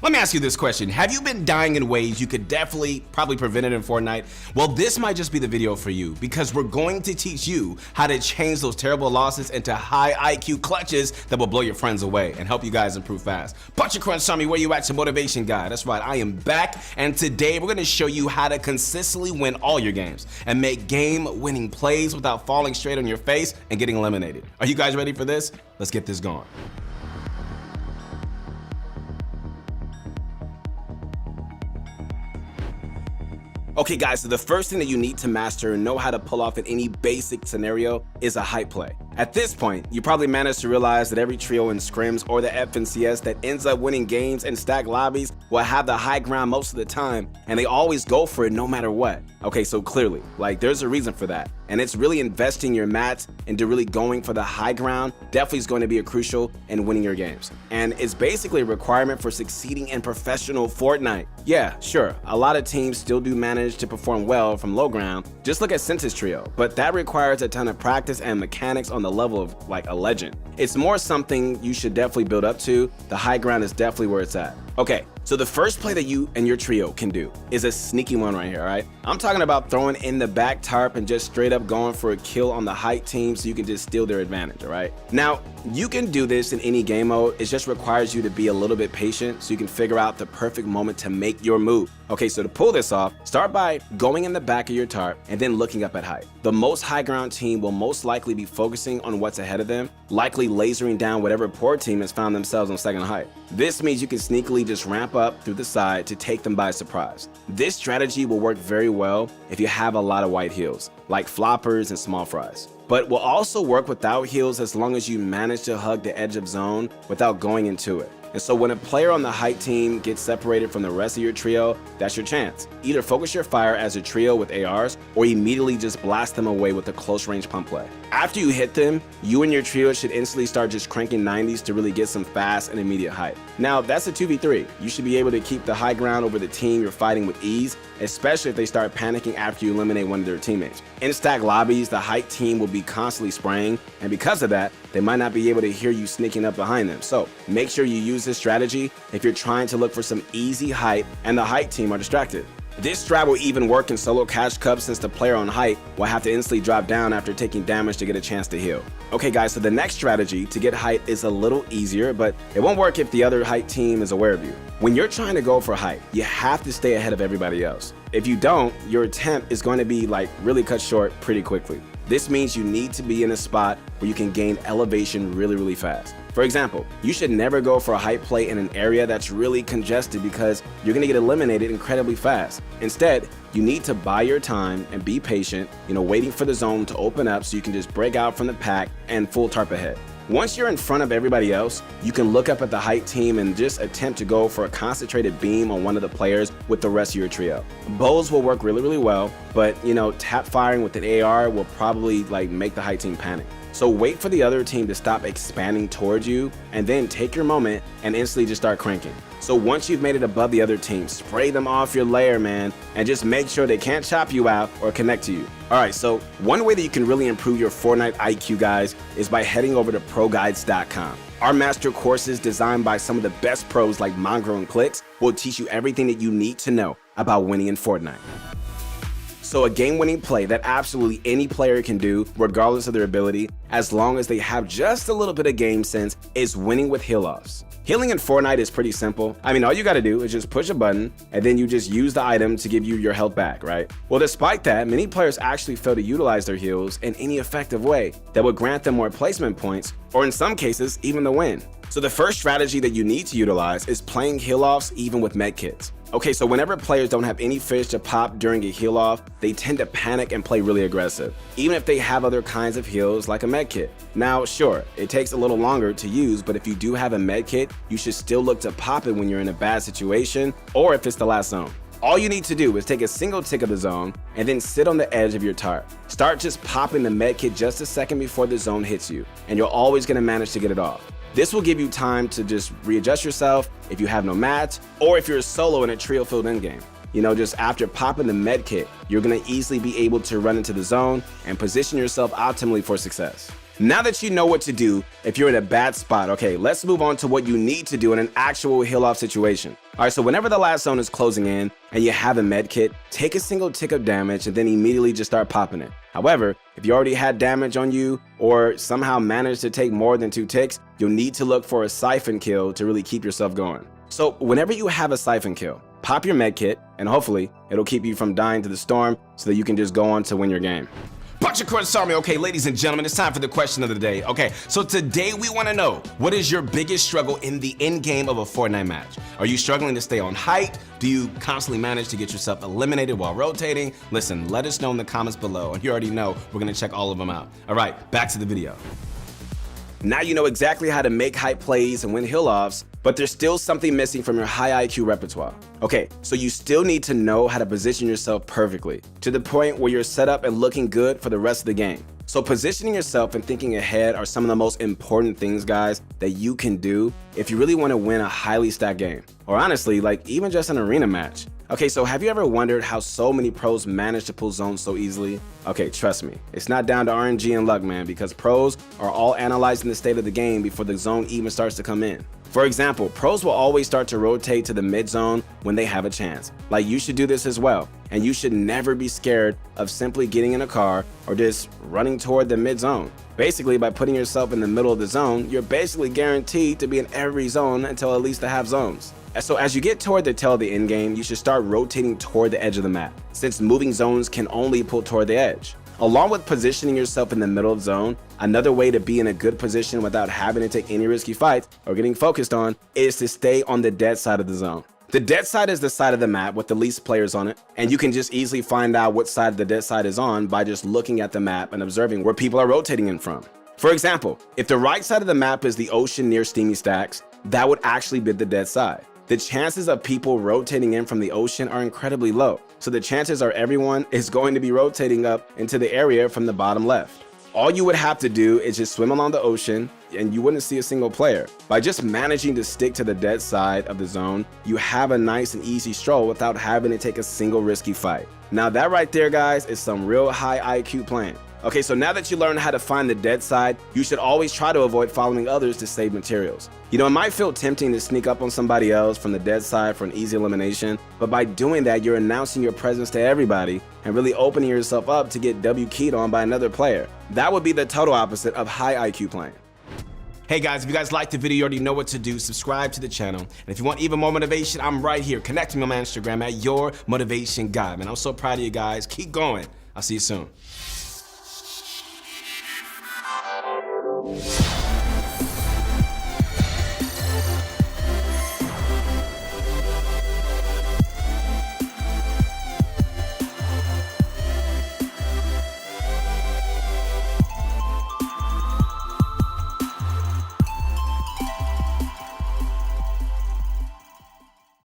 Let me ask you this question. Have you been dying in ways you could probably prevent it in Fortnite? Well, this might just be the video for you because we're going to teach you how to change those terrible losses into high IQ clutches that will blow your friends away and help you guys improve fast. Punch Crunch Tommy, where you at, your motivation guy? That's right, I am back, and today we're gonna show you how to consistently win all your games and make game-winning plays without falling straight on your face and getting eliminated. Are you guys ready for this? Let's get this going. Okay guys, so the first thing that you need to master and know how to pull off in any basic scenario is a hype play. At this point, you probably managed to realize that every trio in scrims or the FNCS that ends up winning games and stack lobbies will have the high ground most of the time, and they always go for it no matter what. Okay, so clearly, there's a reason for that. And it's really investing your mats into really going for the high ground definitely is going to be a crucial in winning your games. And it's basically a requirement for succeeding in professional Fortnite. Yeah, sure, a lot of teams still do manage to perform well from low ground. Just look at Sentis Trio, but that requires a ton of practice and mechanics on the level of a legend. It's more something you should definitely build up to. The high ground is definitely where it's at. Okay, so the first play that you and your trio can do is a sneaky one right here, all right? I'm talking about throwing in the back tarp and just straight up going for a kill on the height team so you can just steal their advantage, all right? Now, you can do this in any game mode. It just requires you to be a little bit patient so you can figure out the perfect moment to make your move. Okay, so to pull this off, start by going in the back of your tarp and then looking up at height. The most high ground team will most likely be focusing on what's ahead of them, likely lasering down whatever poor team has found themselves on second height. This means you can sneakily just ramp up through the side to take them by surprise. This strategy will work very well if you have a lot of white heals, like floppers and small fries, but will also work without heals as long as you manage to hug the edge of zone without going into it. And so when a player on the height team gets separated from the rest of your trio, that's your chance. Either focus your fire as a trio with ARs or immediately just blast them away with a close range pump play. After you hit them, you and your trio should instantly start just cranking 90s to really get some fast and immediate height. Now that's a 2v3. You should be able to keep the high ground over the team you're fighting with ease, especially if they start panicking after you eliminate one of their teammates. In stack lobbies, the height team will be constantly spraying, and because of that, they might not be able to hear you sneaking up behind them. So make sure you use this strategy if you're trying to look for some easy height and the height team are distracted. This strat will even work in solo cash cups since the player on height will have to instantly drop down after taking damage to get a chance to heal. Okay guys, so the next strategy to get height is a little easier, but it won't work if the other height team is aware of you. When you're trying to go for height, you have to stay ahead of everybody else. If you don't, your attempt is going to be really cut short pretty quickly. This means you need to be in a spot where you can gain elevation really fast. For example, you should never go for a height play in an area that's really congested because you're going to get eliminated incredibly fast. Instead, you need to buy your time and be patient, waiting for the zone to open up so you can just break out from the pack and full tarp ahead. Once you're in front of everybody else, you can look up at the height team and just attempt to go for a concentrated beam on one of the players with the rest of your trio. Bows will work really well, but tap firing with an AR will probably make the height team panic. So wait for the other team to stop expanding towards you and then take your moment and instantly just start cranking. So once you've made it above the other team, spray them off your layer, man, and just make sure they can't chop you out or connect to you. Alright, so one way that you can really improve your Fortnite IQ, guys, is by heading over to ProGuides.com. Our master courses designed by some of the best pros like Mongrel and Clicks will teach you everything that you need to know about winning in Fortnite. So a game-winning play that absolutely any player can do, regardless of their ability, as long as they have just a little bit of game sense, is winning with heal-offs. Healing in Fortnite is pretty simple. All you gotta do is just push a button, and then you just use the item to give you your health back, right? Well, despite that, many players actually fail to utilize their heals in any effective way that would grant them more placement points, or in some cases, even the win. So the first strategy that you need to utilize is playing heal-offs even with medkits. Okay, so whenever players don't have any fish to pop during a heal off, they tend to panic and play really aggressive, even if they have other kinds of heals like a med kit. Now, sure, it takes a little longer to use, but if you do have a med kit, you should still look to pop it when you're in a bad situation or if it's the last zone. All you need to do is take a single tick of the zone and then sit on the edge of your tarp. Start just popping the med kit just a second before the zone hits you, and you're always gonna manage to get it off. This will give you time to just readjust yourself if you have no match or if you're a solo in a trio filled endgame. Just after popping the med kit, you're gonna easily be able to run into the zone and position yourself optimally for success. Now that you know what to do if you're in a bad spot, okay, let's move on to what you need to do in an actual heal-off situation. Alright, so whenever the last zone is closing in and you have a med kit, take a single tick of damage and then immediately just start popping it. However, if you already had damage on you or somehow managed to take more than 2 ticks, you'll need to look for a siphon kill to really keep yourself going. So whenever you have a siphon kill, pop your med kit and hopefully it'll keep you from dying to the storm so that you can just go on to win your game. Bunch of Crunch Army. Okay, ladies and gentlemen, it's time for the question of the day. Okay, so today we want to know, what is your biggest struggle in the end game of a Fortnite match? Are you struggling to stay on height? Do you constantly manage to get yourself eliminated while rotating? Listen, let us know in the comments below, and you already know we're going to check all of them out. All right, back to the video. Now you know exactly how to make hype plays and win heal-offs, but there's still something missing from your high IQ repertoire. Okay, so you still need to know how to position yourself perfectly, to the point where you're set up and looking good for the rest of the game. So positioning yourself and thinking ahead are some of the most important things, guys, that you can do if you really want to win a highly stacked game. Or honestly, like even just an arena match. Okay, so have you ever wondered how so many pros manage to pull zones so easily? Okay, trust me, it's not down to RNG and luck, man, because pros are all analyzing the state of the game before the zone even starts to come in. For example, pros will always start to rotate to the mid zone when they have a chance. Like, you should do this as well. And you should never be scared of simply getting in a car or just running toward the mid zone. Basically, by putting yourself in the middle of the zone, you're basically guaranteed to be in every zone until at least the half zones. So as you get toward the tail of the end game, you should start rotating toward the edge of the map, since moving zones can only pull toward the edge. Along with positioning yourself in the middle of zone, another way to be in a good position without having to take any risky fights or getting focused on is to stay on the dead side of the zone. The dead side is the side of the map with the least players on it, and you can just easily find out what side the dead side is on by just looking at the map and observing where people are rotating in from. For example, if the right side of the map is the ocean near Steamy Stacks, that would actually be the dead side. The chances of people rotating in from the ocean are incredibly low, so the chances are everyone is going to be rotating up into the area from the bottom left. All you would have to do is just swim along the ocean and you wouldn't see a single player. By just managing to stick to the dead side of the zone, you have a nice and easy stroll without having to take a single risky fight. Now that right there, guys, is some real high IQ playing. Okay, so now that you learn how to find the dead side, you should always try to avoid following others to save materials. You know, it might feel tempting to sneak up on somebody else from the dead side for an easy elimination, but by doing that, you're announcing your presence to everybody and really opening yourself up to get W keyed on by another player. That would be the total opposite of high IQ playing. Hey guys, if you guys liked the video, you already know what to do. Subscribe to the channel. And if you want even more motivation, I'm right here. Connect with me on my Instagram at YourMotivationGuy. Man, I'm so proud of you guys. Keep going. I'll see you soon.